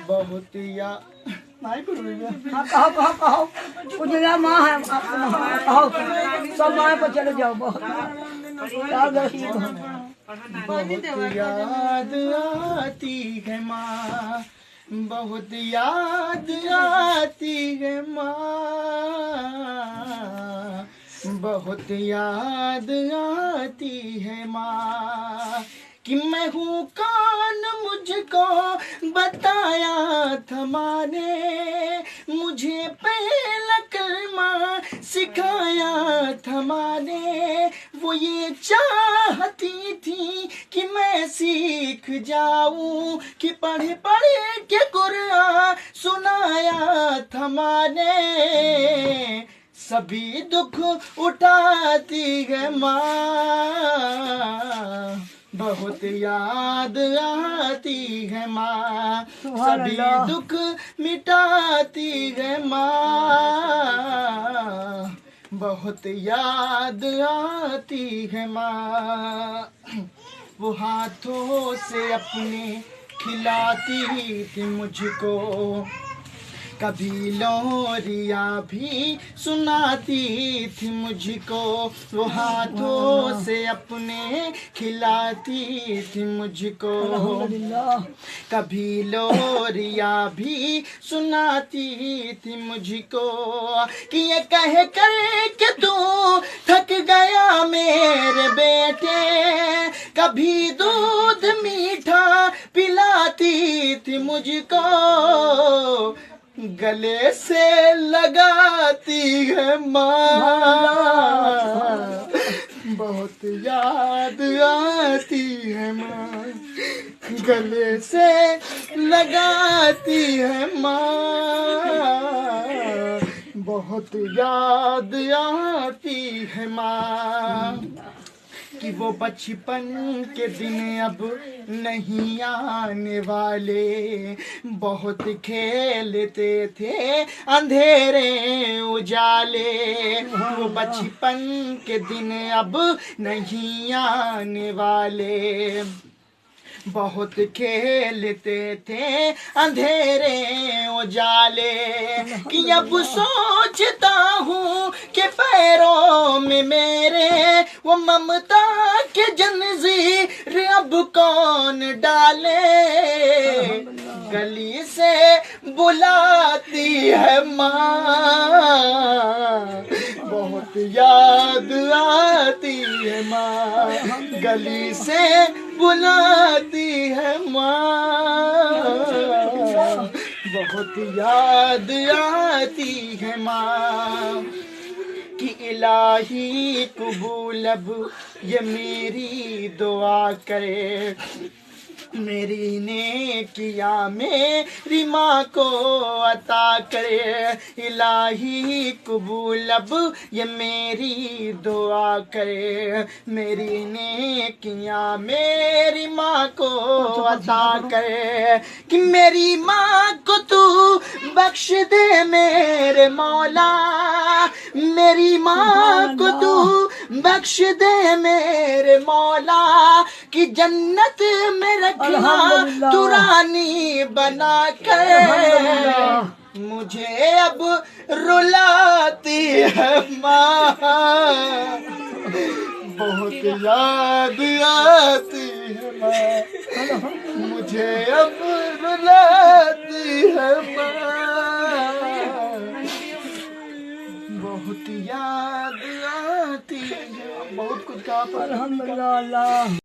बहुत या नहीं पढ़ हाँ कहो कुछ ना माँ है कहो सब माँ पर चले जाओ बहुत याद रखिए बहुत याद आती है माँ, बहुत याद आती है माँ, बहुत याद आती है माँ कि मैं हूँ कौन मुझको बताया था माँ ने, मुझे पहला कलमा सिखाया था माँ ने, वो ये चाहती थी कि मैं सीख जाऊं, कि पढ़े पढ़े के कुरान सुनाया था माँ ने, सभी दुख उठाती है माँ, बहुत याद आती है माँ, सभी दुख मिटाती है माँ, बहुत याद आती है माँ। वो हाथों से अपने खिलाती थी मुझको, कभी लोरियां भी सुनाती थी मुझको, वो हाथों से अपने खिलाती थी मुझको, कभी लोरियां भी सुनाती थी मुझको, कि ये कह कर के तू थक गया मेरे बेटे, कभी दूध मीठा पिलाती थी मुझको, गले से लगाती है माँ, बहुत याद आती है माँ, गले से लगाती है माँ, बहुत याद आती है माँ, कि वो बचपन के दिन अब नहीं आने वाले, बहुत खेलते थे अंधेरे उजाले, वो बचपन के दिन अब नहीं आने वाले, बहुत खेलते थे अंधेरे उजाले, कि अब सोचता हूँ कि पैरों में मेरे वो ममता के जंजीर अब कौन डाले, गली से बुलाती है माँ, बहुत याद आती है माँ, गली से बुलाती है माँ, बहुत याद आती है माँ, कि इलाही कबूल अब ये मेरी दुआ करे, मेरी नेकिया मेरी माँ को अता करे, इलाही कबूल अब ये मेरी दुआ करे, मेरी नेकिया मेरी माँ को अता करे, कि मेरी माँ को तू बख्श दे मेरे मौला, मेरी माँ को तू बख्श दे मेरे मौला, कि जन्नत में रखना तू रानी बना कर, मुझे अब रुलाती है माँ, बहुत याद आती है माँ, मुझे अब रुलाती है माँ, बहुत याद आती है, बहुत कुछ कहा पर अल्हम्दुलिल्लाह।